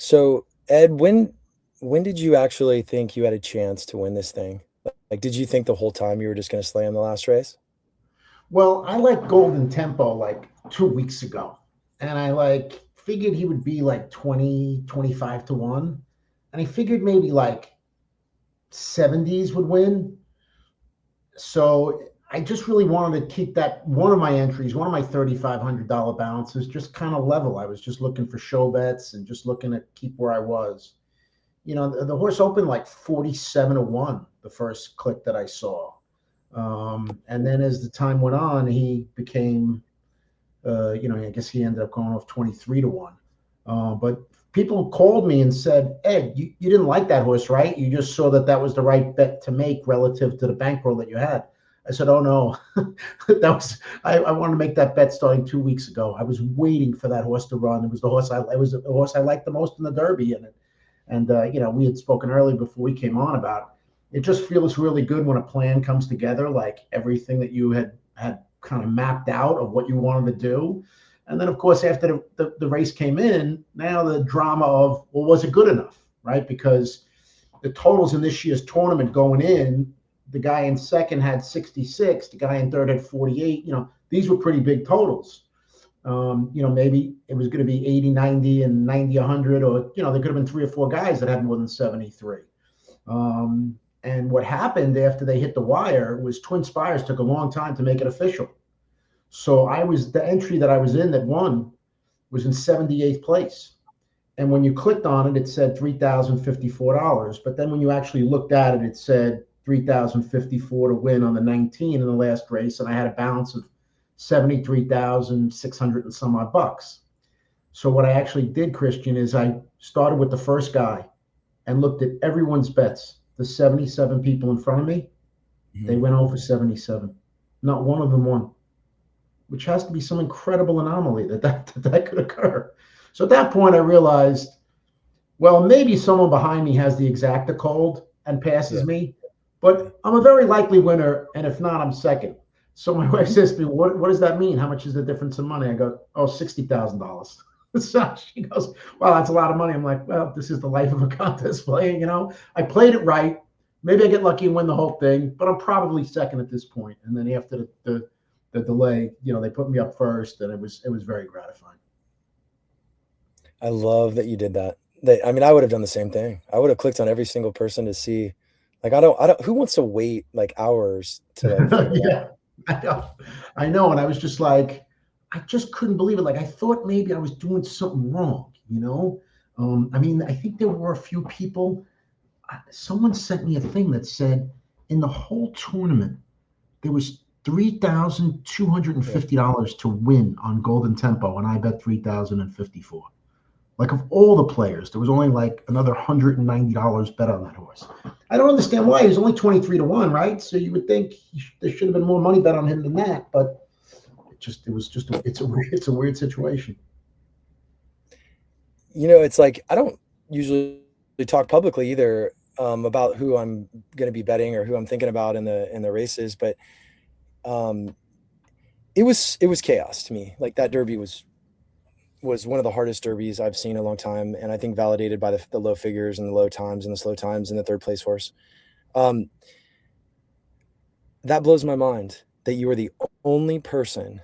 So, Ed, when did you actually think you had a chance to win this thing? Like, did you think the whole time you were just going to slam the last race? Well, I like Golden Tempo like 2 weeks ago. And I like figured he would be like 20, 25 to 1. And I figured maybe like 70s would win. So I just really wanted to keep that one of my entries, one of my $3,500 balances, just kind of level. I was just looking for show bets and just looking to keep where I was. The horse opened like 47 to 1 the first click that I saw. And then as the time went on, he became, I guess he ended up going off 23 to 1. But people called me and said, Ed, you didn't like that horse, right? You just saw that that was the right bet to make relative to the bankroll that you had. I said, oh no, I wanted to make that bet starting 2 weeks ago. I was waiting for that horse to run. It was the horse I liked the most in the Derby. We had spoken earlier before we came on about it. Just feels really good when a plan comes together, like everything that you had kind of mapped out of what you wanted to do. And then, of course, after the race came in, now the drama of, well, was it good enough, right? Because the totals in this year's tournament going in, the guy in second had 66, the guy in third had 48. These were pretty big totals. Maybe it was going to be 80, 90, and 90, 100, or, there could have been three or four guys that had more than 73. And what happened after they hit the wire was Twin Spires took a long time to make it official. So the entry that I was in that won was in 78th place. And when you clicked on it, it said $3,054. But then when you actually looked at it, it said $3,054 to win on the 19 in the last race. And I had a balance of 73,600 and some odd bucks. So what I actually did, Christian, is I started with the first guy and looked at everyone's bets. The 77 people in front of me, they went over 77. Not one of them won, which has to be some incredible anomaly that could occur. So at that point, I realized, well, maybe someone behind me has the exacta cold and passes me, but I'm a very likely winner, and if not, I'm second. So my wife says to me, what does that mean? How much is the difference in money? I go, oh, $60,000. So she goes, well, that's a lot of money. I'm like, well, this is the life of a contest player. I played it right. Maybe I get lucky and win the whole thing, but I'm probably second at this point. And then after the delay, they put me up first, and it was very gratifying. I love that you did that. I mean, I would have done the same thing. I would have clicked on every single person to see, like, I don't, who wants to wait like hours to like figure out? Yeah, I know. And I was just like, I just couldn't believe it. Like, I thought maybe I was doing something wrong, I think there were a few people. Someone sent me a thing that said in the whole tournament, there was $3,250 to win on Golden Tempo, and I bet 3,054. Like, of all the players, there was only like another $190 bet on that horse. I don't understand why. He was only 23 to 1, right? So you would think there should have been more money bet on him than that, but it's a weird situation. It's like I don't usually talk publicly either about who I'm going to be betting or who I'm thinking about in the races, but it was chaos to me. Like, that Derby was one of the hardest derbies I've seen in a long time, and I think validated by the low figures and the low times and the slow times and the third place horse. That blows my mind that you were the only person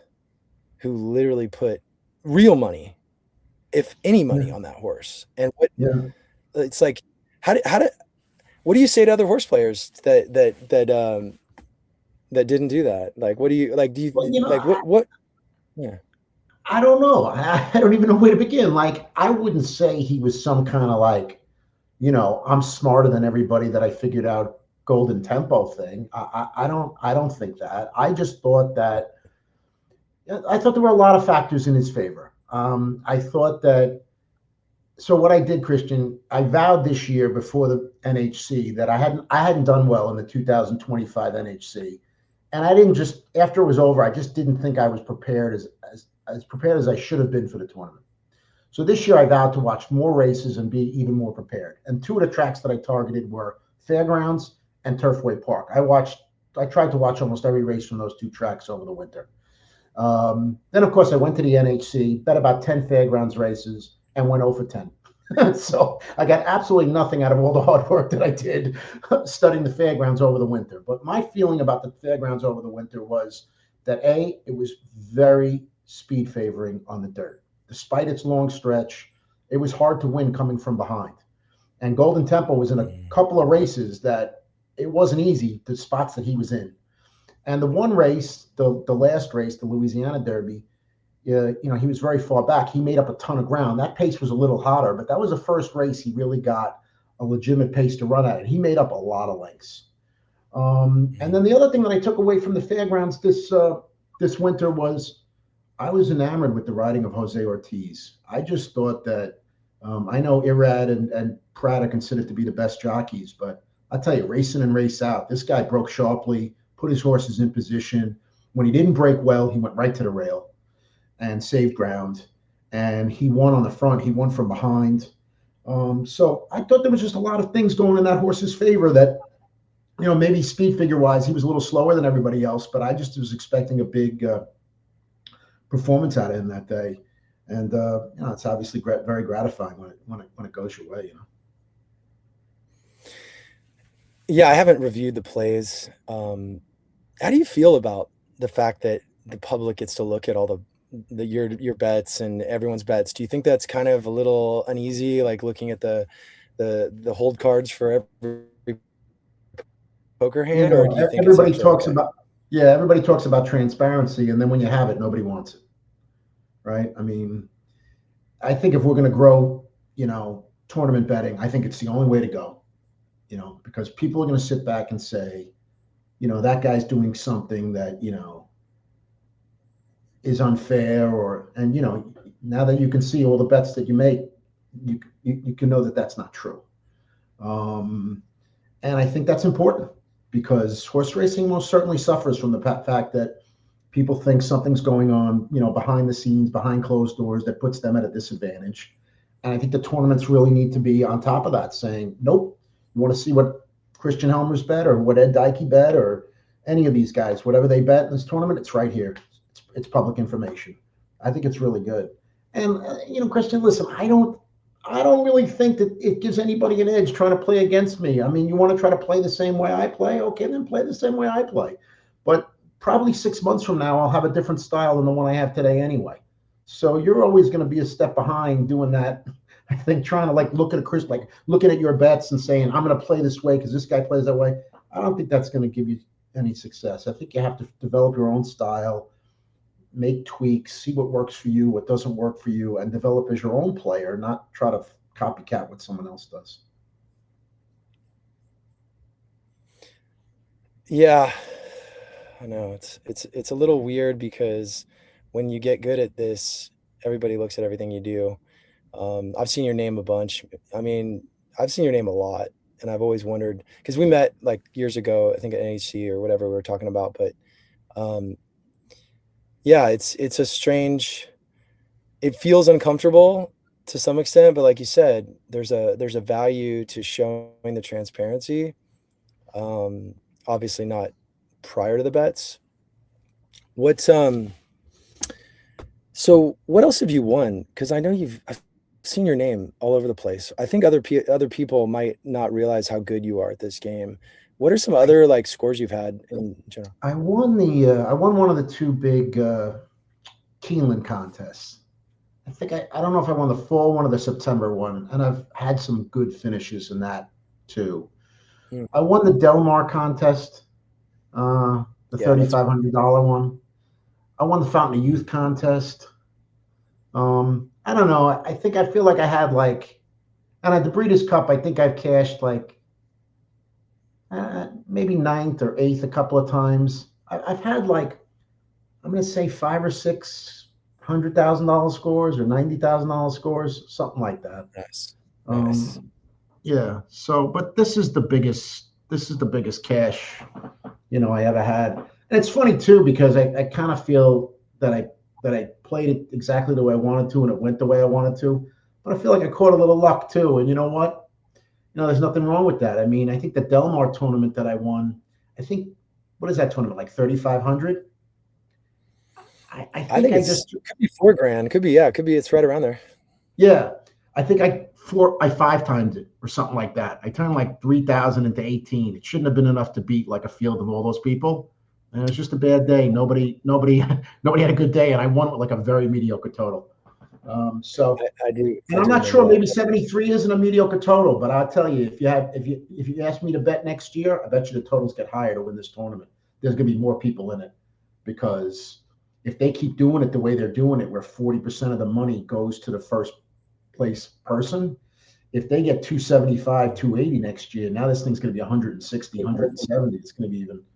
who literally put real money, if any money, on that horse. And it's like, what do you say to other horse players that didn't do that? Like, what do you like? Do you like what? Yeah. I don't know. I don't even know where to begin. Like, I wouldn't say he was some kind of like, I'm smarter than everybody that I figured out Golden Tempo thing. I don't think that. I just thought that I thought there were a lot of factors in his favor. I thought that. So what I did, Christian, I vowed this year before the NHC that I hadn't done well in the 2025 NHC, and I didn't just after it was over. I just didn't think I was prepared as prepared as I should have been for the tournament. So this year I vowed to watch more races and be even more prepared. And two of the tracks that I targeted were Fairgrounds and Turfway Park. I tried to watch almost every race from those two tracks over the winter. Then, of course, I went to the NHC, bet about 10 Fairgrounds races, and went 0 for 10. So I got absolutely nothing out of all the hard work that I did studying the fairgrounds over the winter. But my feeling about the fairgrounds over the winter was that it was very speed favoring on the dirt. Despite its long stretch, it was hard to win coming from behind. And Golden Temple was in a couple of races that it wasn't easy, the spots that he was in. And the one race, the last race, the Louisiana Derby, he was very far back. He made up a ton of ground. That pace was a little hotter, but that was the first race he really got a legitimate pace to run at. And he made up a lot of lengths. And then the other thing that I took away from the fairgrounds this winter was I was enamored with the riding of Jose Ortiz. I just thought that I know Irad and Pratt are considered to be the best jockeys, but I tell you, racing and race out, this guy broke sharply, put his horses in position. When he didn't break well, he went right to the rail and saved ground. And he won on the front. He won from behind. So I thought there was just a lot of things going in that horse's favor that, maybe speed figure wise, he was a little slower than everybody else, but I just was expecting a big performance out of him that day. And, it's obviously very gratifying when it goes your way, Yeah, I haven't reviewed the plays. How do you feel about the fact that the public gets to look at all your bets and everyone's bets? Do you think that's kind of a little uneasy, like looking at the hold cards for every poker hand, or do you think it's everybody actually talks okay? everybody talks about transparency, and then when you have it, nobody wants it, right? I mean, I think if we're going to grow, tournament betting, I think it's the only way to go, because people are going to sit back and say, that guy's doing something that, is unfair, and now that you can see all the bets that you make, you can know that that's not true. And I think that's important because horse racing most certainly suffers from the fact that people think something's going on, behind the scenes, behind closed doors that puts them at a disadvantage. And I think the tournaments really need to be on top of that, saying, nope, you want to see what Christian Helmer's bet or what Ed Deicke bet or any of these guys, whatever they bet in this tournament, it's right here. It's public information. I think it's really good. And Christian, listen, I don't really think that it gives anybody an edge trying to play against me. I mean, you want to try to play the same way I play? Okay, then play the same way I play. But probably 6 months from now, I'll have a different style than the one I have today anyway. So you're always going to be a step behind doing that. I think trying to look at looking at your bets and saying, I'm going to play this way because this guy plays that way. I don't think that's going to give you any success. I think you have to develop your own style, make tweaks, see what works for you, what doesn't work for you, and develop as your own player, not try to copycat what someone else does. Yeah, I know it's a little weird because when you get good at this, everybody looks at everything you do. I've seen your name a bunch. I mean, I've seen your name a lot, and I've always wondered because we met like years ago, I think at NHC or whatever we were talking about. But yeah, it's a strange. It feels uncomfortable to some extent, but like you said, there's a value to showing the transparency. Obviously not prior to the bets. What's So what else have you won? Because I know I've seen your name all over the place. I think other people might not realize how good you are at this game. What are some other like scores you've had in general? I won one of the two big Keeneland contests. I don't know if I won the fall one or the September one, and I've had some good finishes in that too. Hmm. I won the Del Mar contest, the Yeah, that's $3,500 one. I won the Fountain of Youth contest. I don't know. I feel like I had and at the Breeders' Cup, I think I've cashed maybe ninth or eighth a couple of times. I've had I'm going to say $500,000 or $600,000 scores or $90,000 scores, something like that. nice. Nice. Yeah. So, but this is the biggest cash, I ever had. And it's funny too, because I kind of feel that I played it exactly the way I wanted to, and it went the way I wanted to. But I feel like I caught a little luck too. And you know what? There's nothing wrong with that. I mean, I think the Del Mar tournament that I won, what is that tournament, like 3,500? I I think think I it's just, it could be 4 grand. Could be, yeah, it could be it's right around there. yeah, I think I 5 times it or something like that. I turned like 3,000 into 18. It shouldn't have been enough to beat like a field of all those people. And it was just a bad day. Nobody had a good day, and I won with like a very mediocre total. I do. And I I'm do not remember sure. that. Maybe 73 isn't a mediocre total, but I'll tell you, if you ask me to bet next year, I bet you the totals get higher to win this tournament. There's going to be more people in it because if they keep doing it the way they're doing it, where 40% of the money goes to the first place person, if they get 275, 280 next year, now this thing's going to be 160, 170. It's going to be even hard.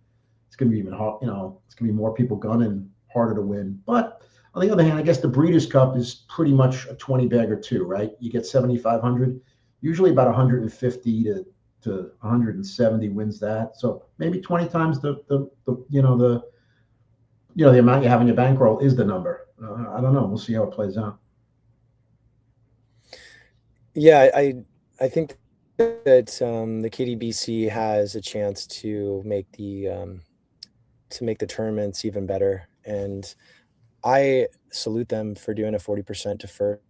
It's going to be more people gunning, harder to win. But on the other hand, I guess the Breeders' Cup is pretty much a 20 bagger too, right? You get 7,500, usually about 150 to 170 wins that. So maybe 20 times the amount you have in your bankroll is the number. I don't know. We'll see how it plays out. Yeah, I think that the KDBC has a chance to make the tournaments even better, and I salute them for doing a 40% to first.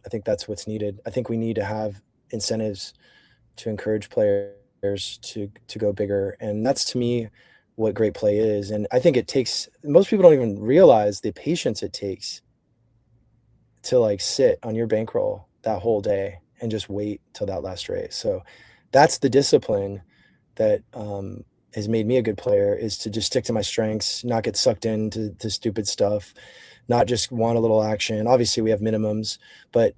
I think that's what's needed. I think we need to have incentives to encourage players to go bigger, and that's to me what great play is. And I think it takes, most people don't even realize the patience it takes to like sit on your bankroll that whole day and just wait till that last race. So that's the discipline that has made me a good player, is to just stick to my strengths, not get sucked into stupid stuff, not just want a little action. Obviously we have minimums, but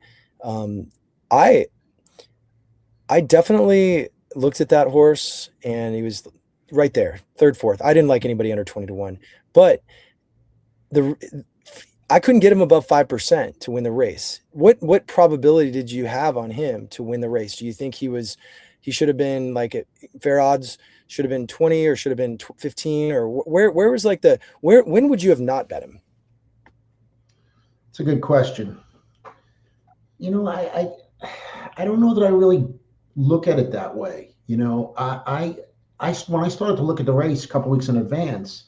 I definitely looked at that horse and he was right there, third, fourth. I didn't like anybody under 20-1, but I couldn't get him above 5% to win the race. What probability did you have on him to win the race? Do you think he should have been like at fair odds, should have been 20 or should have been 15, or where was like when would you have not bet him? It's a good question. I don't know that I really look at it that way. I when I started to look at the race a couple weeks in advance,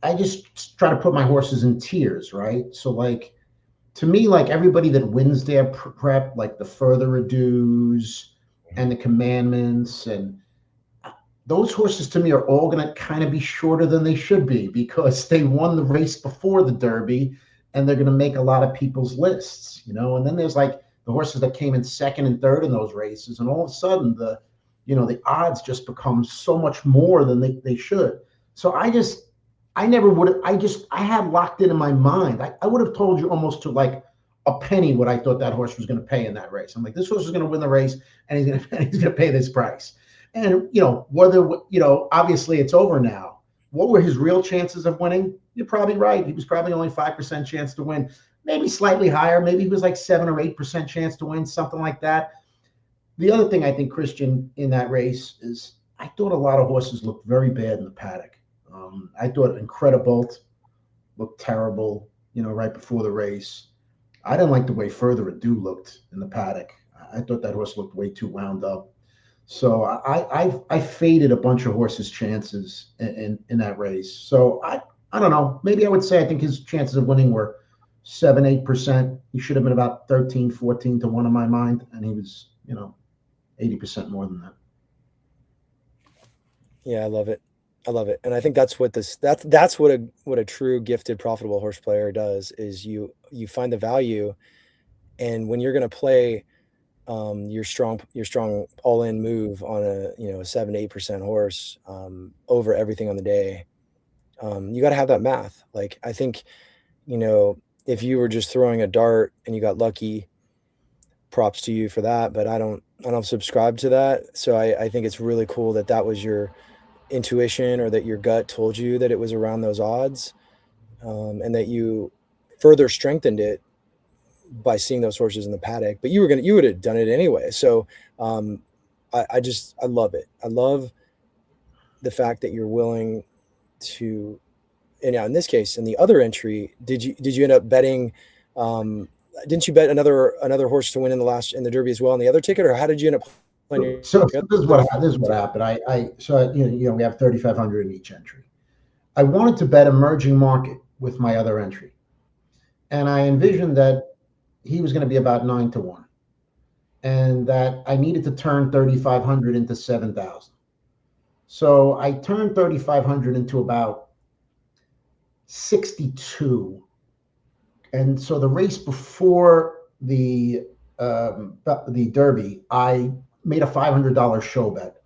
I just try to put my horses in tiers, right? So like, to me, like everybody that wins their prep, like the further ados and the commandments, and those horses to me are all going to kind of be shorter than they should be because they won the race before the Derby, and they're going to make a lot of people's lists, And then there's like the horses that came in second and third in those races, and all of a sudden the odds just become so much more than they should. So I never would have. I had locked in my mind. I would have told you almost to like a penny what I thought that horse was going to pay in that race. I'm like, this horse is going to win the race, and he's going to pay this price. And obviously it's over now. What were his real chances of winning? You're probably right. He was probably only 5% chance to win, maybe slightly higher. Maybe he was like 7 or 8% chance to win, something like that. The other thing I think, Christian, in that race is I thought a lot of horses looked very bad in the paddock. I thought Incredibolt looked terrible, right before the race. I didn't like the way Further Ado looked in the paddock. I thought that horse looked way too wound up. So I faded a bunch of horses' chances in that race. So I don't know. Maybe I would say I think his chances of winning were 7, 8%. He should have been about 13, 14 to 1 in my mind, and he was 80% more than that. Yeah, I love it. And I think that's what that's what a true gifted profitable horse player does, is you find the value, and when you're going to play your strong all-in move on a 7 to 8% horse over everything on the day, you got to have that math. Like, I think if you were just throwing a dart and you got lucky, props to you for that, but I don't subscribe to that. So I think it's really cool that was your intuition, or that your gut told you that it was around those odds, and that you further strengthened it by seeing those horses in the paddock. But you would have done it anyway. So I love it. I love the fact that you're willing to. And now in this case, in the other entry, did you end up betting? Didn't you bet another horse to win in the Derby as well in the other ticket, or how did you end up? So this is what happened. We have 3,500 in each entry. I wanted to bet emerging market with my other entry, and I envisioned that he was going to be about 9-1, and that I needed to turn 3,500 into 7,000. So I turned 3,500 into about 62. And so the race before the Derby, I made a $500 show bet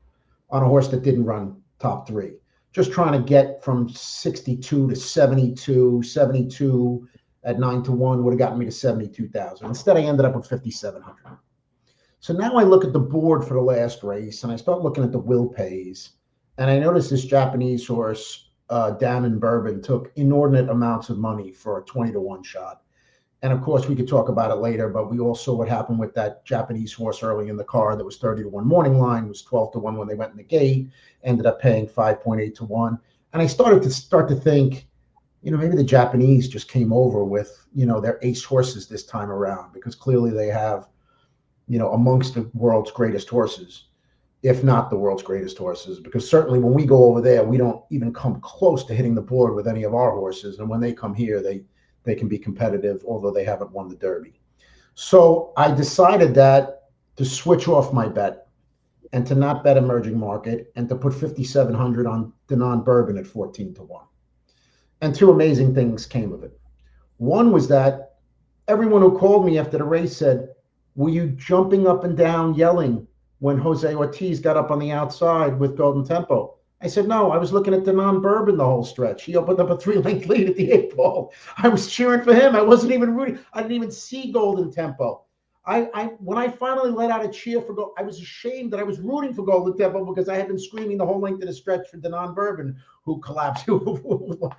on a horse that didn't run top three, just trying to get from 62 to 72. 72 at 9-1 would have gotten me to 72,000. Instead, I ended up with 5,700. So now I look at the board for the last race, and I start looking at the will pays, and I notice this Japanese horse down in Bourbon took inordinate amounts of money for a 20-1 shot. And of course, we could talk about it later, but we all saw what happened with that Japanese horse early in the car that was 30-1 morning line, was 12-1 when they went in the gate, ended up paying 5.8-1. And I started to think, maybe the Japanese just came over with, their ace horses this time around, because clearly they have, amongst the world's greatest horses, if not the world's greatest horses, because certainly when we go over there, we don't even come close to hitting the board with any of our horses. And when they come here, they can be competitive, although they haven't won the Derby. So I decided that to switch off my bet and to not bet emerging market and to put 5,700 on Denon Bourbon at 14-1. And two amazing things came of it. One was that everyone who called me after the race said, were you jumping up and down yelling when Jose Ortiz got up on the outside with Golden Tempo? I said, no, I was looking at Denon Bourbon the whole stretch. He opened up a 3-length lead at the 8 ball. I was cheering for him. I wasn't even rooting. I didn't even see Golden Tempo. When I finally let out a cheer for Gold, I was ashamed that I was rooting for Golden Tempo because I had been screaming the whole length of the stretch for Denon Bourbon, who collapsed, fell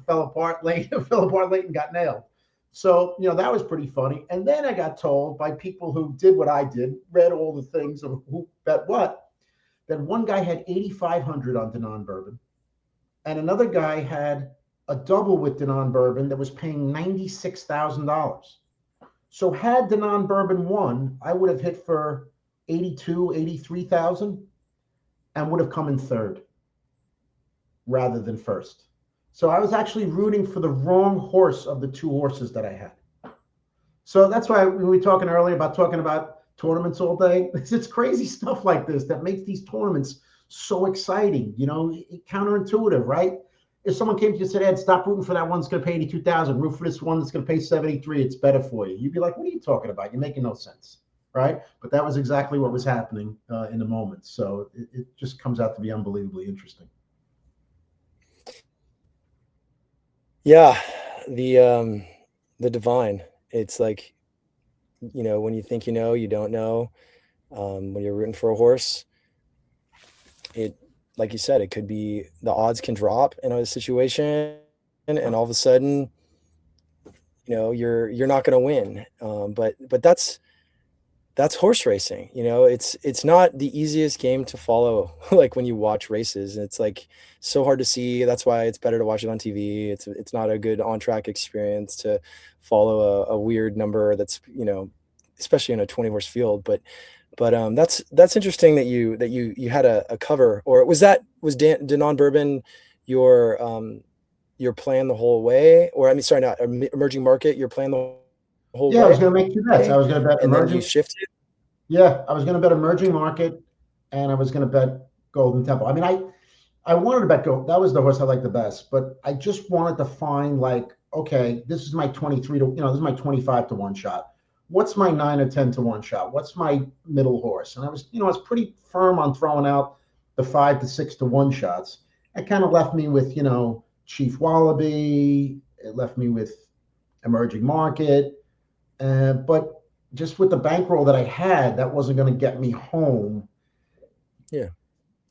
apart late and got nailed. So, that was pretty funny. And then I got told by people who did what I did, read all the things of who bet what, that one guy had 8,500 on Denon Bourbon, and another guy had a double with Denon Bourbon that was paying $96,000. So had Denon Bourbon won, I would have hit for 82, 83,000 and would have come in third rather than first. So I was actually rooting for the wrong horse of the two horses that I had. So that's why we were talking earlier about tournaments all day. It's crazy stuff like this that makes these tournaments so exciting. Counterintuitive, right? If someone came to you and said, Ed, stop rooting for that one that's going to pay 82,000, root for this one that's going to pay 73, it's better for you. You'd be like, what are you talking about? You're making no sense, right? But that was exactly what was happening in the moment. So it just comes out to be unbelievably interesting. Yeah, the divine. It's like, when you think you don't know. When you're rooting for a horse, it, like you said, it could be the odds can drop in a situation, and all of a sudden, you're not going to win. But that's horse racing. It's not the easiest game to follow. Like when you watch races, it's like so hard to see. That's why it's better to watch it on TV. It's not a good on track experience to follow a weird number that's, especially in a 20 horse field. But that's interesting that you had a cover, or was Denon Bourbon your plan the whole way, or I mean, sorry, not emerging market, your plan the whole way? Yeah, I was going to make two bets. I was going to bet and then you shifted. Yeah, I was going to bet emerging market, and I was going to bet Golden Temple. I mean, I wanted to bet Gold. That was the horse I liked the best, but I just wanted to find okay, this is my 23 to, this is my 25-1 shot. What's my 9 or 10-1 shot? What's my middle horse? And I was pretty firm on throwing out the 5 to 6-1 shots. It kind of left me with, Chief Wallaby. It left me with emerging market, but just with the bankroll that I had, that wasn't going to get me home. Yeah.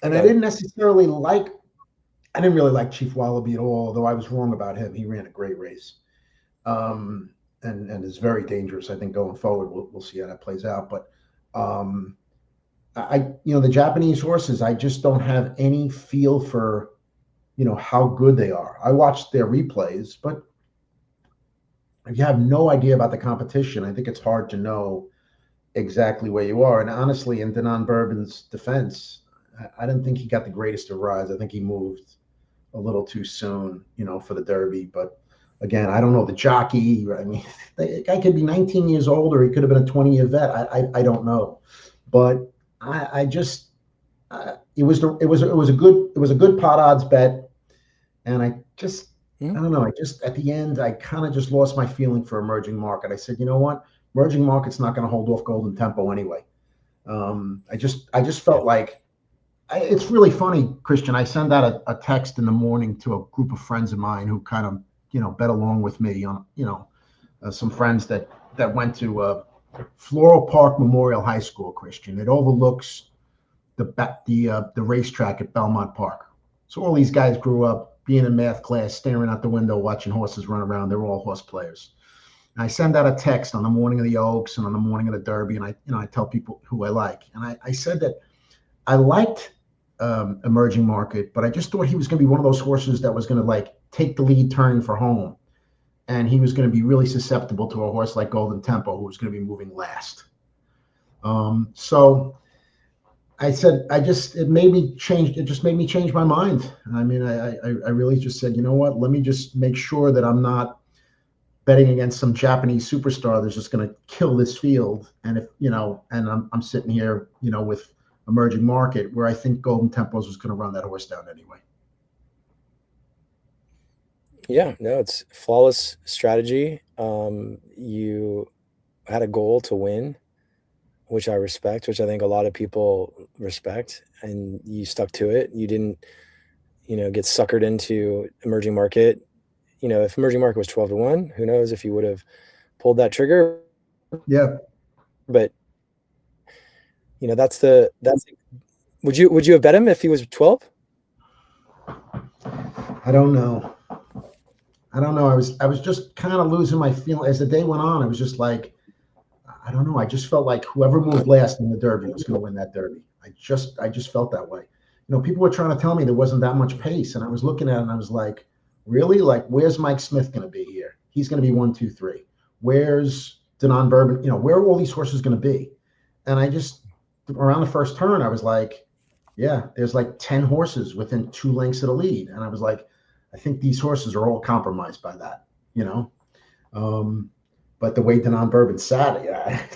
And I didn't necessarily I didn't really like Chief Wallaby at all, although I was wrong about him. He ran a great race. And is very dangerous, I think, going forward. We'll see how that plays out. But the Japanese horses, I just don't have any feel for, how good they are. I watched their replays, but if you have no idea about the competition, I think it's hard to know exactly where you are. And honestly, in Denon Bourbon's defense, I didn't think he got the greatest of rides. I think he moved a little too soon, for the Derby. But Again, I don't know the jockey. I mean, the guy could be 19 years old, or he could have been a 20-year vet. I don't know, but I just it was a good pot odds bet, and I don't know. I just at the end I kind of just lost my feeling for emerging market. I said, you know what, emerging market's not going to hold off Golden Tempo anyway. I just felt like it's really funny, Christian. I send out a text in the morning to a group of friends of mine who kind of bet along with me on some friends that went to Floral Park Memorial High School, Christian. It overlooks the racetrack at Belmont Park. So all these guys grew up being in math class, staring out the window, watching horses run around. They're all horse players. And I send out a text on the morning of the Oaks and on the morning of the Derby, and I tell people who I like. And I said that I liked emerging market, but I just thought he was going to be one of those horses that was going to like take the lead turn for home, and he was going to be really susceptible to a horse like Golden Tempo, who was going to be moving last. So I said, it just made me change my mind. I mean, I really just said, you know what, let me just make sure that I'm not betting against some Japanese superstar that's just going to kill this field. And if, and I'm sitting here, with emerging market, where I think Golden Tempos was going to run that horse down anyway. Yeah, no, it's flawless strategy. You had a goal to win, which I respect, which I think a lot of people respect, and you stuck to it. You didn't, get suckered into emerging market. If emerging market was 12-1, who knows if you would have pulled that trigger. Yeah. But that's would you have bet him if he was 12? I don't know. I was just kind of losing my feeling as the day went on. I was just like, I don't know. I just felt like whoever moved last in the Derby was going to win that Derby. I just felt that way. People were trying to tell me there wasn't that much pace, and I was looking at it and I was like, really? Like, where's Mike Smith going to be here? He's going to be 1, 2, 3. Where's Denon Bourbon? Where are all these horses going to be? And I just, around the first turn, I was like, yeah, there's like 10 horses within 2 lengths of the lead. And I was like, I think these horses are all compromised by that, But the way Denon Bourbon sat,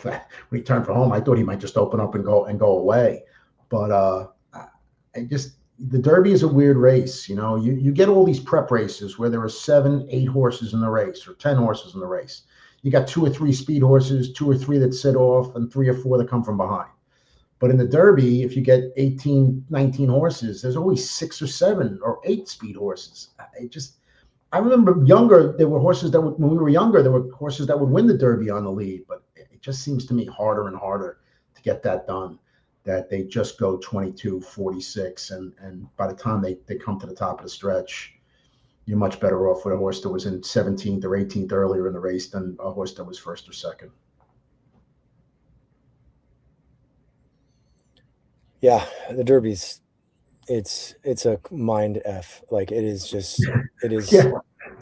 when he turned for home, I thought he might just open up and go away. But the Derby is a weird race. You get all these prep races where there are 7, 8 horses in the race or 10 horses in the race. You got 2 or 3 speed horses, 2 or 3 that sit off, and 3 or 4 that come from behind. But in the Derby, if you get 18, 19 horses, there's always 6 or 7 or 8 speed horses. I remember there were horses when we were younger, there were horses that would win the Derby on the lead, but it just seems to me harder and harder to get that done, that they just go 22, 46. And by the time they come to the top of the stretch, you're much better off with a horse that was in 17th or 18th earlier in the race than a horse that was 1st or 2nd. Yeah, the Derby's it's a mind F. Like it is, yeah.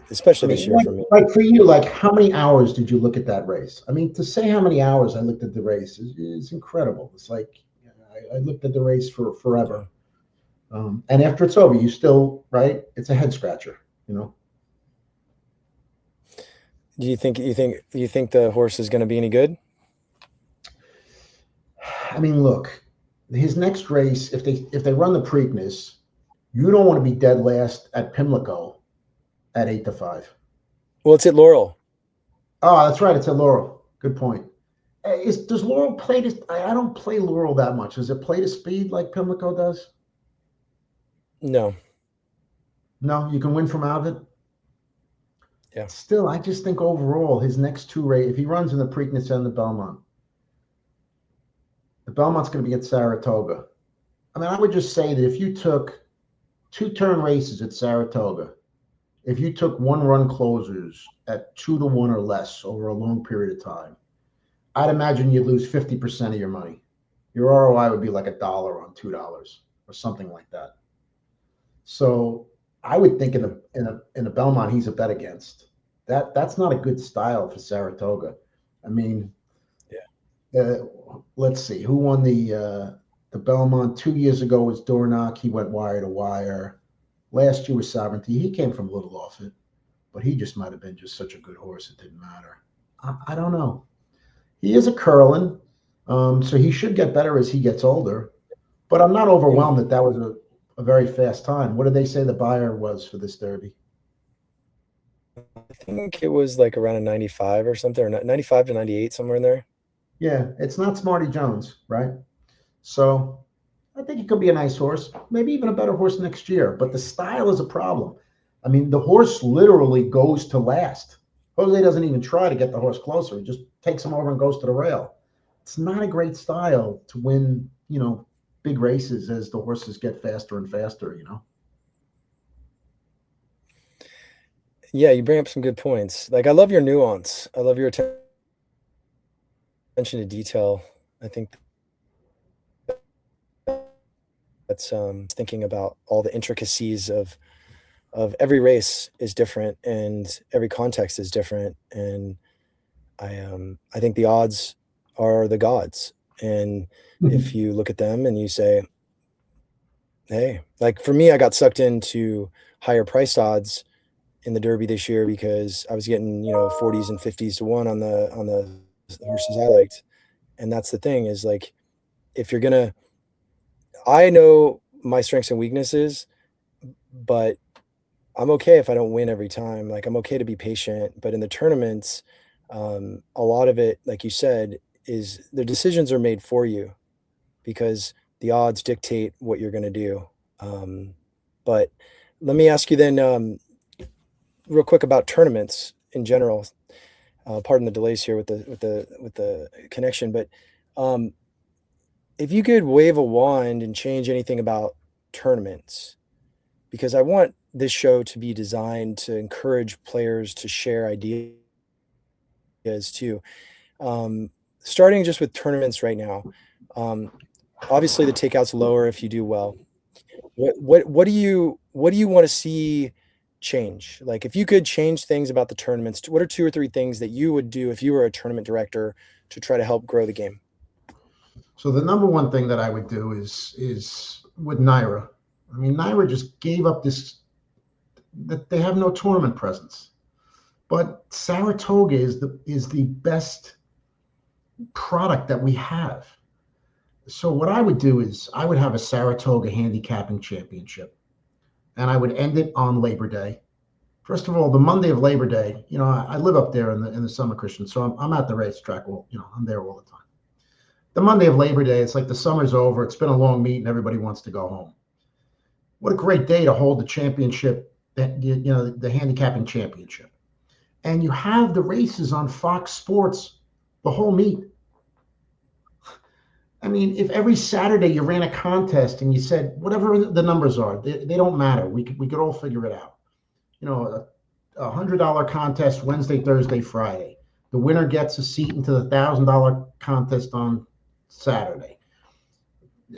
Especially this year for me. Like for you, like how many hours did you look at that race? I mean, to say how many hours I looked at the race is incredible. It's like I looked at the race for forever. And after it's over, you still, right? It's a head scratcher, Do you think the horse is going to be any good? I mean, look, his next race, if they run the Preakness, you don't want to be dead last at Pimlico at 8-5. Well, it's at Laurel. Oh, that's right. It's at Laurel. Good point. Does Laurel play to? I don't play Laurel that much. Does it play to speed like Pimlico does? No. No, you can win from out of it. Yeah. Still, I just think overall his next 2 races, if he runs in the Preakness and the Belmont's going to be at Saratoga. I mean, I would just say that if you took 2 turn races at Saratoga, if you took 1 run closers at 2-1 or less over a long period of time, I'd imagine you'd lose 50% of your money. Your ROI would be like $1 on $2 or something like that. So I would think in the Belmont he's a bet against. That's not a good style for Saratoga. I mean, let's see who won the Belmont 2 years ago was Dornock. He went wire to wire. Last year was Sovereignty. He came from Little Offit. but he just might have been just such a good horse it didn't matter. I don't know. He is a Curlin, so he should get better as he gets older. But I'm not overwhelmed that was a very fast time. What did they say the buyer was for this Derby? I think it was like around a 95 or something, or 95 to 98, somewhere in there. Yeah, it's not Smarty Jones, right? So I think it could be a nice horse, maybe even a better horse next year. But the style is a problem. I mean, the horse literally goes to last. Jose doesn't even try to get the horse closer. He just takes him over and goes to the rail. It's not a great style to win, big races as the horses get faster and faster, Yeah, you bring up some good points. Like, I love your nuance. I love your attention to detail. I think that's thinking about all the intricacies of every race is different and every context is different. And I think the odds are the gods. And if you look at them and you say, hey, like for me, I got sucked into higher priced odds in the Derby this year because I was getting 40s and 50s to 1 on the horses I liked. And that's the thing, is like, if you're gonna, I know my strengths and weaknesses, but I'm okay if I don't win every time. Like, I'm okay to be patient, but in the tournaments, a lot of it, like you said, is the decisions are made for you because the odds dictate what you're going to do. But let me ask you then, real quick, about tournaments in general. Pardon the delays here with the connection, but if you could wave a wand and change anything about tournaments, because I want this show to be designed to encourage players to share ideas too. Starting just with tournaments right now, obviously the takeout's lower if you do well. What do you want to see change? Like, if you could change things about the tournaments, what are 2 or 3 things that you would do if you were a tournament director to try to help grow the game? So the number one thing that I would do is with NYRA. I mean, NYRA just gave up that they have no tournament presence. But Saratoga is the best product that we have. So what I would do is I would have a Saratoga handicapping championship, and I would end it on Labor Day. First of all, the Monday of Labor Day, I live up there in the summer, Christian, so I'm at the racetrack. Well, I'm there all the time. The Monday of Labor Day, it's like the summer's over. It's been a long meet, and everybody wants to go home. What a great day to hold the championship, the handicapping championship. And you have the races on Fox Sports the whole meet. I mean, if every Saturday you ran a contest and you said, whatever the numbers are, they don't matter. We could all figure it out. A $100 contest Wednesday, Thursday, Friday. The winner gets a seat into the $1,000 contest on Saturday.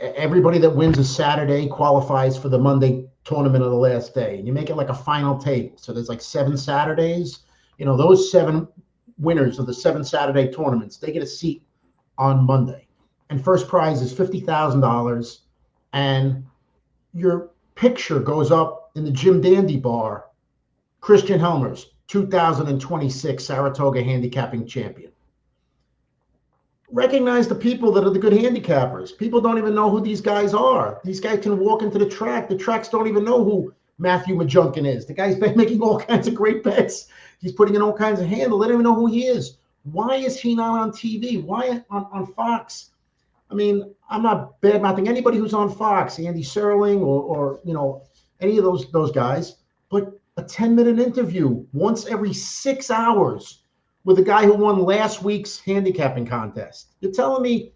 Everybody that wins a Saturday qualifies for the Monday tournament of the last day. And you make it like a final table. So there's like 7 Saturdays. Those 7 winners of the 7 Saturday tournaments, they get a seat on Monday. And first prize is $50,000. And your picture goes up in the Jim Dandy bar. Christian Helmers, 2026 Saratoga handicapping champion. Recognize the people that are the good handicappers. People don't even know who these guys are. These guys can walk into the track. The tracks don't even know who Matthew Majunkin is. The guy's been making all kinds of great bets. He's putting in all kinds of handle. They don't even know who he is. Why is he not on TV? Why on Fox? I mean, I'm not bad mouthing anybody who's on Fox, Andy Serling or any of those guys, but a 10-minute interview once every 6 hours with a guy who won last week's handicapping contest. You're telling me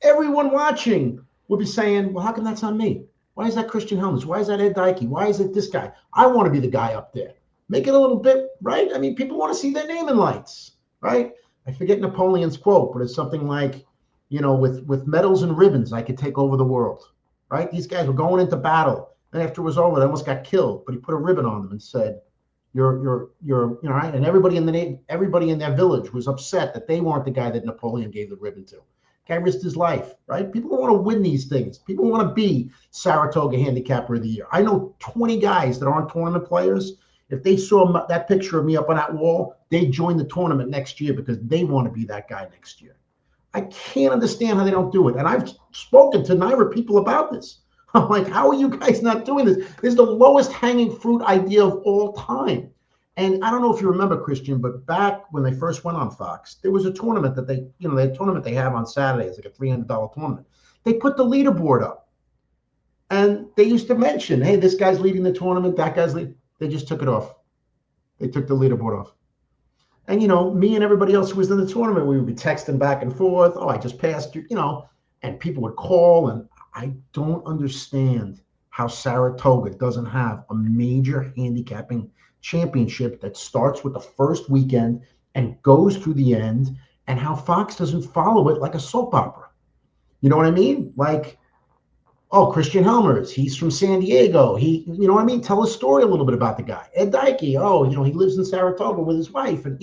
everyone watching would be saying, well, how come that's not me? Why is that Christian Helmers? Why is that Ed Deicke? Why is it this guy? I want to be the guy up there. Make it a little bit, right? I mean, people want to see their name in lights, right? I forget Napoleon's quote, but it's something like, with medals and ribbons, I could take over the world, right? These guys were going into battle. And after it was over, they almost got killed, but he put a ribbon on them and said, you're right. And everybody in their village was upset that they weren't the guy that Napoleon gave the ribbon to. Guy risked his life, right? People want to win these things. People want to be Saratoga Handicapper of the Year. I know 20 guys that aren't tournament players. if they saw that picture of me up on that wall, they'd join the tournament next year because they want to be that guy next year. I can't understand how they don't do it. And I've spoken to NYRA people about this. I'm like, how are you guys not doing this? This is the lowest hanging fruit idea of all time. And I don't know if you remember, Christian, but back when they first went on Fox, there was a tournament that they have on Saturdays, like a $300 tournament. They put the leaderboard up. And they used to mention, hey, this guy's leading the tournament, that guy's leading. They just took it off. They took the leaderboard off. And, me and everybody else who was in the tournament, we would be texting back and forth. Oh, I just passed you, and people would call. And I don't understand how Saratoga doesn't have a major handicapping championship that starts with the first weekend and goes through the end, and how Fox doesn't follow it like a soap opera. You know what I mean? Like, oh, Christian Helmers, he's from San Diego. You know what I mean? Tell a story a little bit about the guy. Ed Deicke, oh, he lives in Saratoga with his wife, and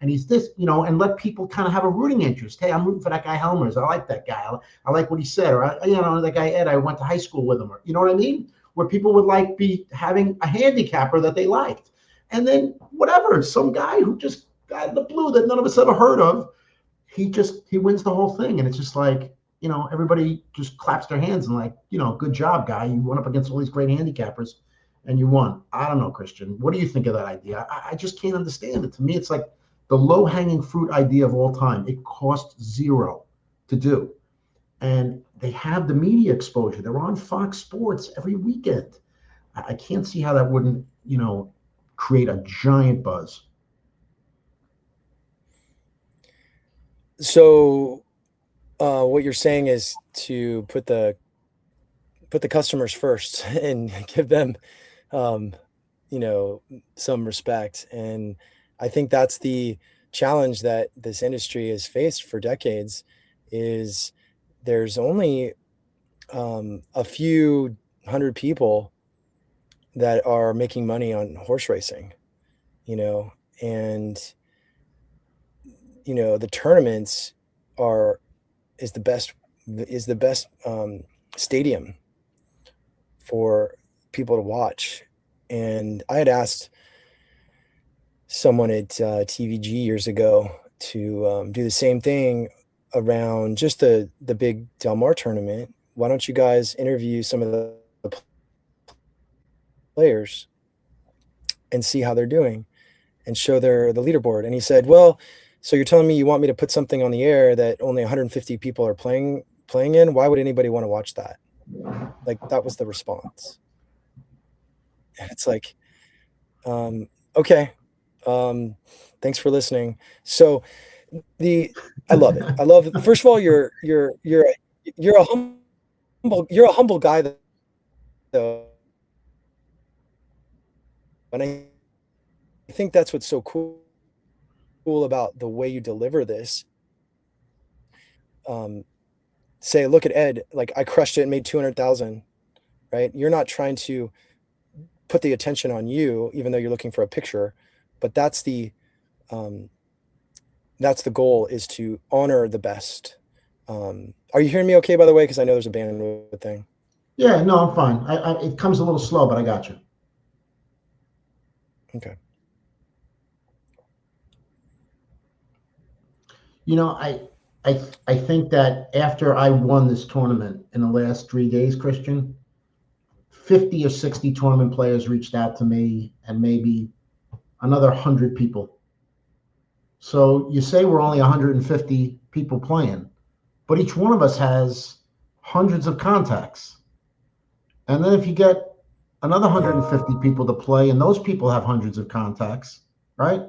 and he's this, and let people kind of have a rooting interest. Hey, I'm rooting for that guy Helmers. I like that guy. I like what he said. Or that guy Ed, I went to high school with him. Or you know what I mean? Where people would be having a handicapper that they liked, and then whatever, some guy who just got the blue that none of us ever heard of, he wins the whole thing, and it's just like. Everybody just claps their hands and like, good job, guy. You went up against all these great handicappers and you won. I don't know, Christian. What do you think of that idea? I just can't understand it. To me, it's like the low-hanging fruit idea of all time. It costs zero to do. And they have the media exposure. They're on Fox Sports every weekend. I can't see how that wouldn't, create a giant buzz. So what you're saying is to put the customers first and give them, some respect. And I think that's the challenge that this industry has faced for decades. Is there's only a few hundred people that are making money on horse racing, and the tournaments is the best stadium for people to watch. And I had asked someone at TVG years ago to do the same thing around just the big Del Mar tournament. Why don't you guys interview some of the players and see how they're doing and show the leaderboard? And he said, well, so you're telling me you want me to put something on the air that only 150 people are playing in? Why would anybody want to watch that? Like, that was the response. And it's like, okay, thanks for listening. So I love it. I love it. First of all, you're a humble guy, though, and I think that's what's so cool about the way you deliver this. Say, look at Ed, like, I crushed it and made 200,000, right? You're not trying to put the attention on you, even though you're looking for a picture, but that's the goal, is to honor the best. Are you hearing me okay, by the way? Because I know there's a bandwidth thing. Yeah, no, I'm fine. It comes a little slow, but I got you. Okay. I think that after I won this tournament in the last 3 days, Christian, 50 or 60 tournament players reached out to me, and maybe another 100 people. So you say we're only 150 people playing, but each one of us has hundreds of contacts. And then if you get another 150 people to play, and those people have hundreds of contacts, right?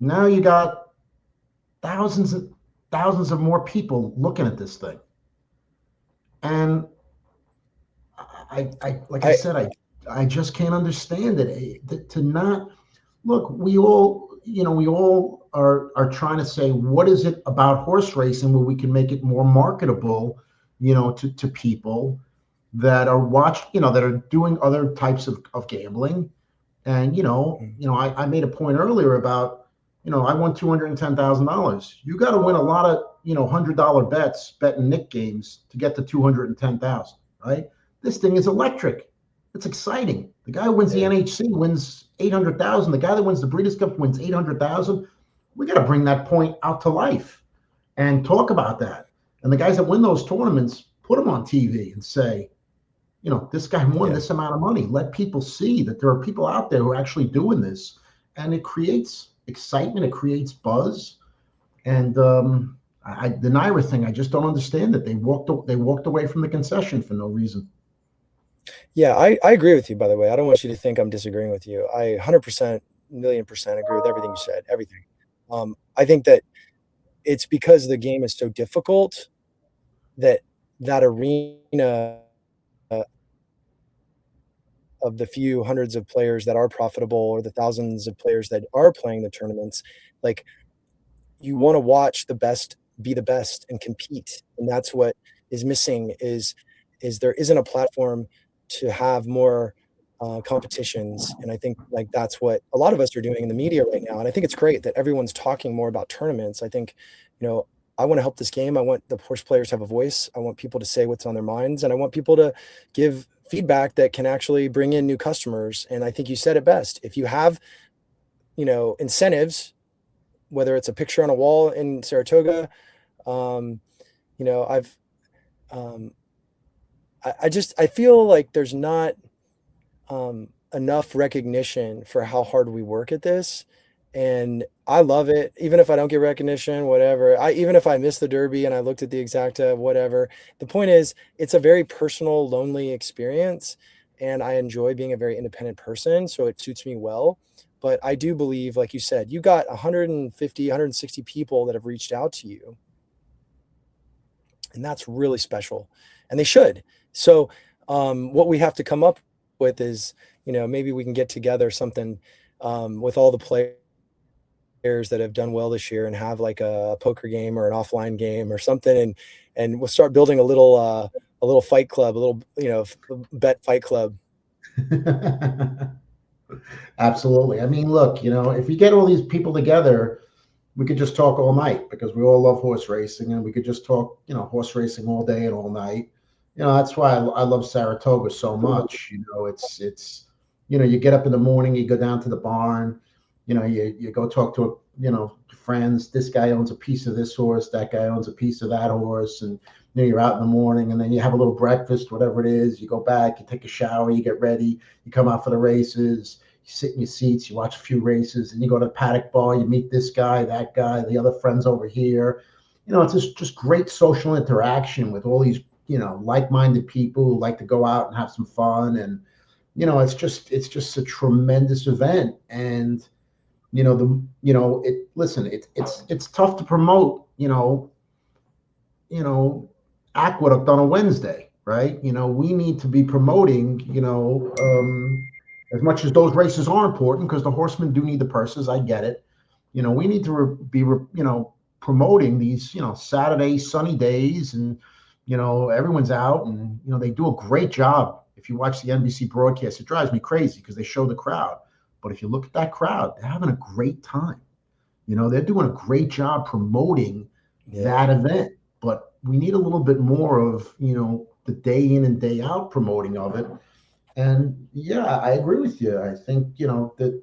Now you got thousands of more people looking at this thing. And I said, I just can't understand it. To not look, we all are trying to say, what is it about horse racing where we can make it more marketable, to people that are that are doing other types of gambling. And, I made a point earlier about, I won $210,000. You got to win a lot of, $100 bets betting Nick games to get to 210,000, right? This thing is electric. It's exciting. The guy who wins the NHC wins 800,000. The guy that wins the Breeders' Cup wins 800,000. We got to bring that point out to life and talk about that. And the guys that win those tournaments, put them on TV and say, this guy won this amount of money. Let people see that there are people out there who are actually doing this, and it creates excitement. It creates buzz. And the NYRA thing, I just don't understand it. They walked away from the concession for no reason. Yeah, I agree with you, by the way. I don't want you to think I'm disagreeing with you. I 100%, million percent agree with everything you said, everything. I think that it's because the game is so difficult that arena of the few hundreds of players that are profitable or the thousands of players that are playing the tournaments, like, you wanna watch the best be the best and compete, and that's what is missing is there isn't a platform to have more, competitions, and I think, like, that's what a lot of us are doing in the media right now, and I think it's great that everyone's talking more about tournaments. I think, I wanna help this game. I want the horse players to have a voice. I want people to say what's on their minds, and I want people to give feedback that can actually bring in new customers, and I think you said it best. If you have, incentives, whether it's a picture on a wall in Saratoga, I've, I feel like there's not enough recognition for how hard we work at this, and I love it. Even if I don't get recognition, whatever. Even if I miss the Derby and I looked at the exacta, whatever. The point is, it's a very personal, lonely experience, and I enjoy being a very independent person, so it suits me well. But I do believe, like you said, you got 150, 160 people that have reached out to you, and that's really special, and they should. So, what we have to come up with is, maybe we can get together something, with all the players that have done well this year and have like a poker game or an offline game or something, and we'll start building a little fight club, a little, bet fight club. Absolutely. I mean, look, if you get all these people together, we could just talk all night because we all love horse racing, and we could just talk, horse racing all day and all night. That's why I love Saratoga so much. It's you get up in the morning, you go down to the barn, you go talk to friends. This guy owns a piece of this horse, that guy owns a piece of that horse, and you're out in the morning, and then you have a little breakfast, whatever it is. You go back, you take a shower, you get ready, you come out for the races. You sit in your seats, you watch a few races, and you go to the paddock bar, you meet this guy, that guy, the other friends over here. It's just great social interaction with all these, like-minded people who like to go out and have some fun. And, it's just a tremendous event. And, it's tough to promote, Aqueduct on a Wednesday, right? We need to be promoting, as much as those races are important, because the horsemen do need the purses. I get it. We need to be promoting these, Saturday sunny days, and, everyone's out, and, they do a great job. If you watch the NBC broadcast, it drives me crazy because they show the crowd. But if you look at that crowd, they're having a great time. They're doing a great job promoting that event. But we need a little bit more of, the day in and day out promoting of it. And yeah, I agree with you. I think, the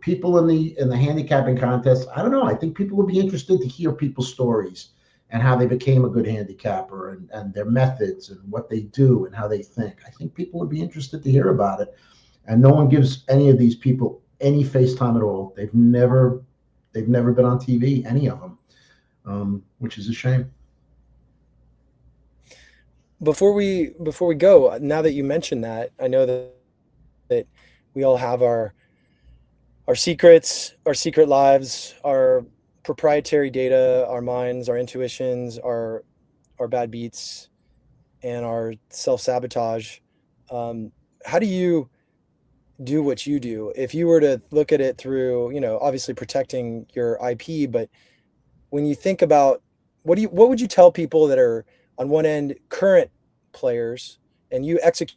people in the handicapping contest, I don't know. I think people would be interested to hear people's stories and how they became a good handicapper, and their methods and what they do and how they think. I think people would be interested to hear about it. And no one gives any of these people any face time at all. They've never been on TV, any of them, which is a shame. Before we go, now that you mentioned that, I know that we all have our secrets, our secret lives, our proprietary data, our minds, our intuitions, our bad beats, and our self-sabotage. How do you do what you do? If you were to look at it through, obviously protecting your IP, but when you think about what would you tell people that are on one end current players, and you executed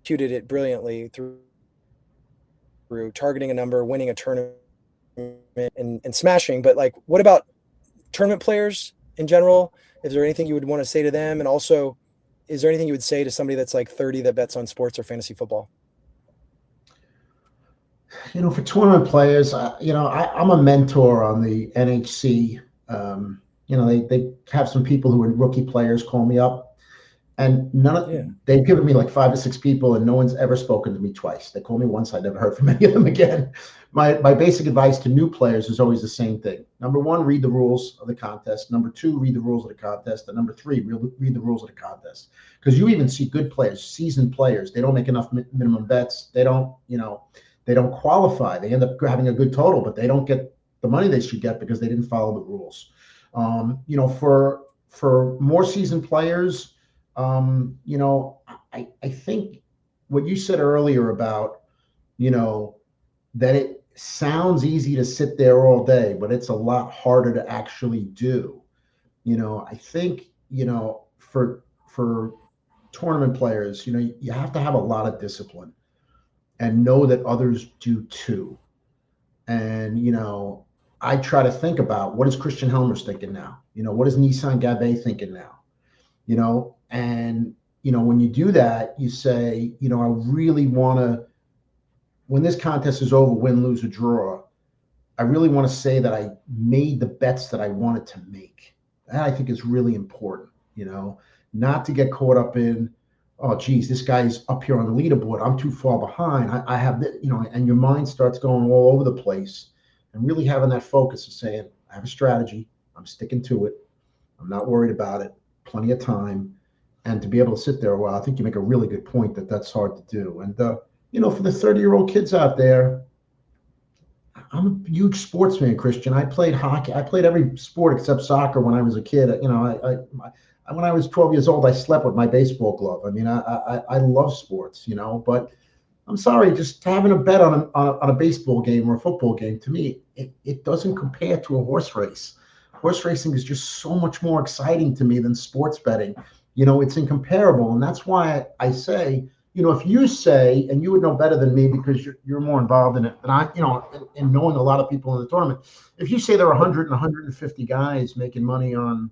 it brilliantly through targeting a number, winning a tournament, and smashing, but like, what about tournament players in general? Is there anything you would want to say to them? And also, is there anything you would say to somebody that's like 30 that bets on sports or fantasy football? For tournament players, I'm a mentor on the NHC. They have some people who are rookie players call me up, and Yeah. they've given me like 5 or 6 people, and no one's ever spoken to me twice. They call me once, I never heard from any of them again. My basic advice to new players is always the same thing. Number one, read the rules of the contest. Number two, read the rules of the contest. And number three, read the rules of the contest. Because you even see good players, seasoned players, they don't make enough minimum bets. They don't qualify. They end up having a good total, but they don't get the money they should get because they didn't follow the rules. For more seasoned players, I think what you said earlier about, that it sounds easy to sit there all day, but it's a lot harder to actually do. I think, for tournament players, you have to have a lot of discipline and know that others do too. And, I try to think about, what is Christian Helmer's thinking now? What is Nissan Gabet thinking now? And, when you do that, you say, I really want to, when this contest is over, win, lose, or draw, I really want to say that I made the bets that I wanted to make. That I think is really important, not to get caught up in, oh, geez, this guy's up here on the leaderboard. I'm too far behind. I have, and your mind starts going all over the place, and really having that focus of saying, I have a strategy. I'm sticking to it. I'm not worried about it. Plenty of time. And to be able to sit there a while, I think you make a really good point that that's hard to do. And, for the 30-year-old kids out there, I'm a huge sports fan, Christian. I played hockey. I played every sport except soccer when I was a kid. When I was 12 years old, I slept with my baseball glove. I mean, I love sports, but I'm sorry, just having a bet on a baseball game or a football game, to me, it doesn't compare to a horse race. Horse racing is just so much more exciting to me than sports betting. It's incomparable. And that's why I say, if you say, and you would know better than me because you're more involved in it than I, in knowing a lot of people in the tournament, if you say there are 100 and 150 guys making money on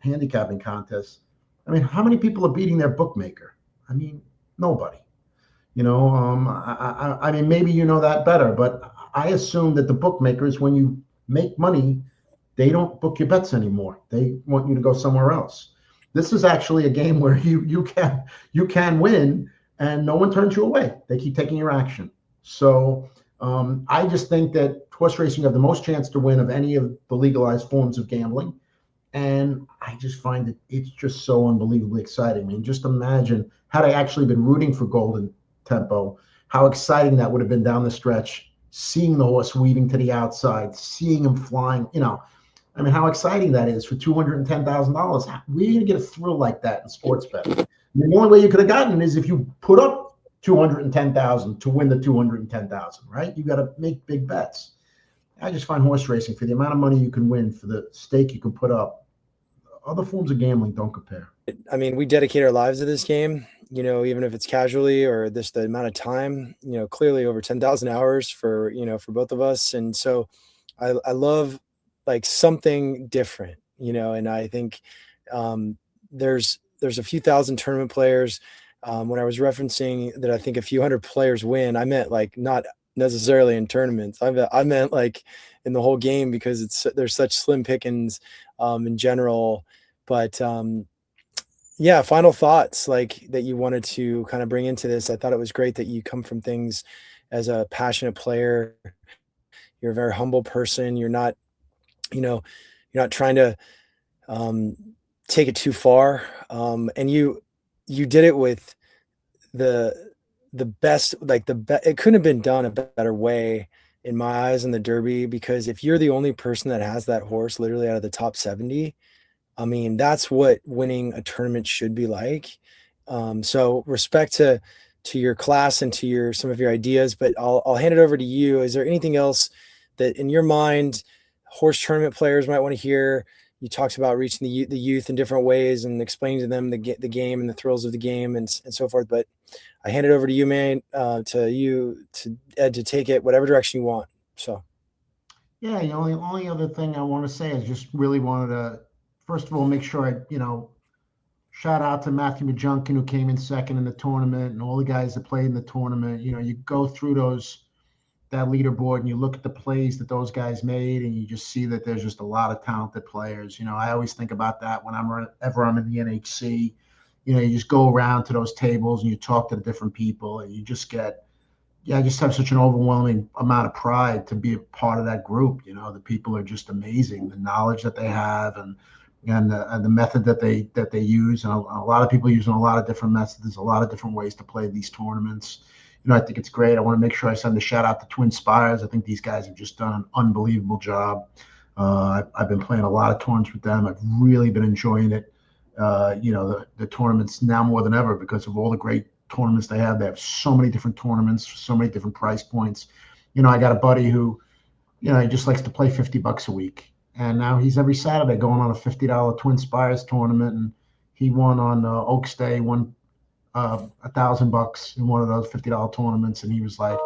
handicapping contests, I mean, how many people are beating their bookmaker? I mean, nobody. I mean, maybe you know that better, but I assume that the bookmakers, when you make money, they don't book your bets anymore. They want you to go somewhere else. This is actually a game where you can win, and no one turns you away. They keep taking your action. So I just think that horse racing have the most chance to win of any of the legalized forms of gambling. And I just find that it's just so unbelievably exciting. I mean, just imagine, had I actually been rooting for Golden Tempo, how exciting that would have been down the stretch, seeing the horse weaving to the outside, seeing him flying, I mean, how exciting that is for $210,000. Where are you going to get a thrill like that in sports betting? I mean, the only way you could have gotten is if you put up 210,000 to win the 210,000, right? You got to make big bets. I just find horse racing, for the amount of money you can win, for the stake you can put up, other forms of gambling don't compare. I mean, we dedicate our lives to this game, even if it's casually or this the amount of time, clearly over 10,000 hours for both of us. And so I love like something different, and I think there's a few thousand tournament players. When I was referencing that, I think a few hundred players win, I meant like not necessarily in tournaments. I meant like in the whole game, because there's such slim pickings in general. But yeah, final thoughts like that you wanted to kind of bring into this. I thought it was great that you come from things as a passionate player. You're a very humble person. You're not trying to take it too far. And you did it with the best, like it couldn't have been done a better way in my eyes in the Derby, because if you're the only person that has that horse literally out of the top 70, I mean, that's what winning a tournament should be like. So respect to your class and to some of your ideas, but I'll hand it over to you. Is there anything else that in your mind horse tournament players might want to hear? You talked about reaching the youth in different ways and explaining to them the game and the thrills of the game and so forth. But I hand it over to you, man, to Ed, to take it whatever direction you want. So. Yeah, the only other thing I want to say is just really wanted to, first of all, make sure I, shout out to Matthew Majunkin, who came in second in the tournament, and all the guys that played in the tournament. You know, you go through that leaderboard and you look at the plays that those guys made, and you just see that there's just a lot of talented players. You know, I always think about that when I'm in the NHC. You know, you just go around to those tables and you talk to the different people, and you just get, I just have such an overwhelming amount of pride to be a part of that group. You know, the people are just amazing, the knowledge that they have, and the method that they use, and a lot of people using a lot of different methods. There's a lot of different ways to play these tournaments. You know, I think it's great. I want to make sure I send a shout out to Twin Spires. I think these guys have just done an unbelievable job. I've been playing a lot of tournaments with them. I've really been enjoying it. You know, the tournaments now more than ever because of all the great tournaments they have. They have so many different tournaments, so many different price points. You know, I got a buddy who, you know, he just likes to play $50 a week. And now he's every Saturday going on a $50 Twin Spires tournament. And he won on Oaks Day, won $1,000 in one of those $50 tournaments. And he was like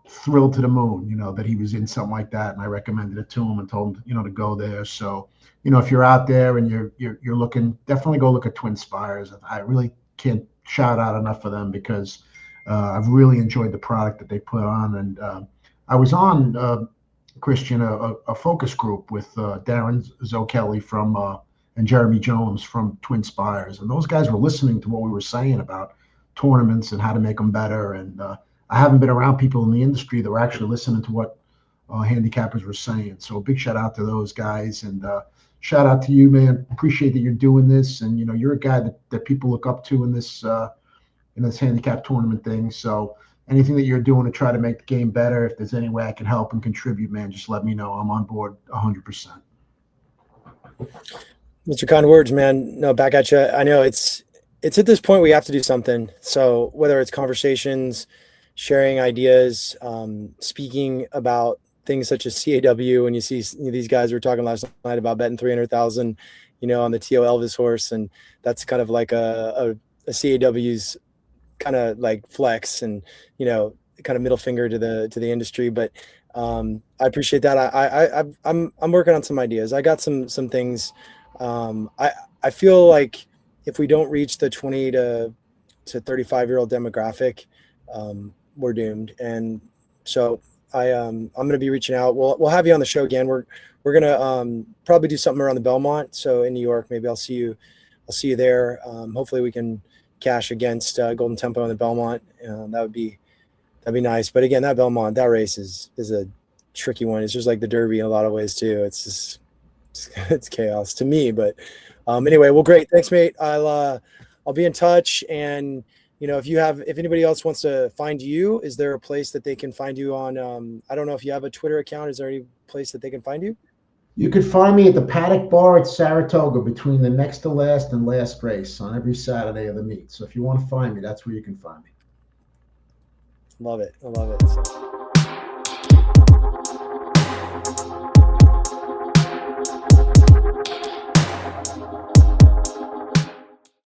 thrilled to the moon, you know, that he was in something like that. And I recommended it to him and told him, you know, to go there. So, you know, if you're out there and you're looking, definitely go look at Twin Spires. I really can't shout out enough for them because I've really enjoyed the product that they put on. And I was on Christian, a focus group with Darren Zokelli from and Jeremy Jones from Twin Spires, and those guys were listening to what we were saying about tournaments and how to make them better. And I haven't been around people in the industry that were actually listening to what handicappers were saying. So a big shout out to those guys, and shout out to you, man. Appreciate that you're doing this, and you know you're a guy that people look up to in this handicap tournament thing. So anything that you're doing to try to make the game better, if there's any way I can help and contribute, man, just let me know. I'm on board 100%. Mr. Kind words, man. No, back at you. I know it's at this point we have to do something. So whether it's conversations, sharing ideas, speaking about things such as CAW, when you see these guys were talking last night about betting 300,000, you know, on the O Elvis horse, and that's kind of like a CAW's kind of like flex, and you know, kind of middle finger to the industry. But I appreciate that. I'm working on some ideas. I got some things. I feel like if we don't reach the 20 to 35-year-old demographic, we're doomed. And so I'm going to be reaching out. We'll have you on the show again. We're going to probably do something around the Belmont. So in New York, maybe I'll see you there. Hopefully we can cash against Golden Tempo in the Belmont. That'd be nice. But again, that Belmont, that race is a tricky one. It's just like the Derby in a lot of ways too. It's chaos to me. But anyway, well, great. Thanks, mate. I'll be in touch. And you know, if anybody else wants to find you, is there a place that they can find you on? I don't know if you have a Twitter account. Is there any place that they can find you? You could find me at the Paddock Bar at Saratoga between the next to last and last race on every Saturday of the meet. So if you want to find me, that's where you can find me. Love it. I love it. So.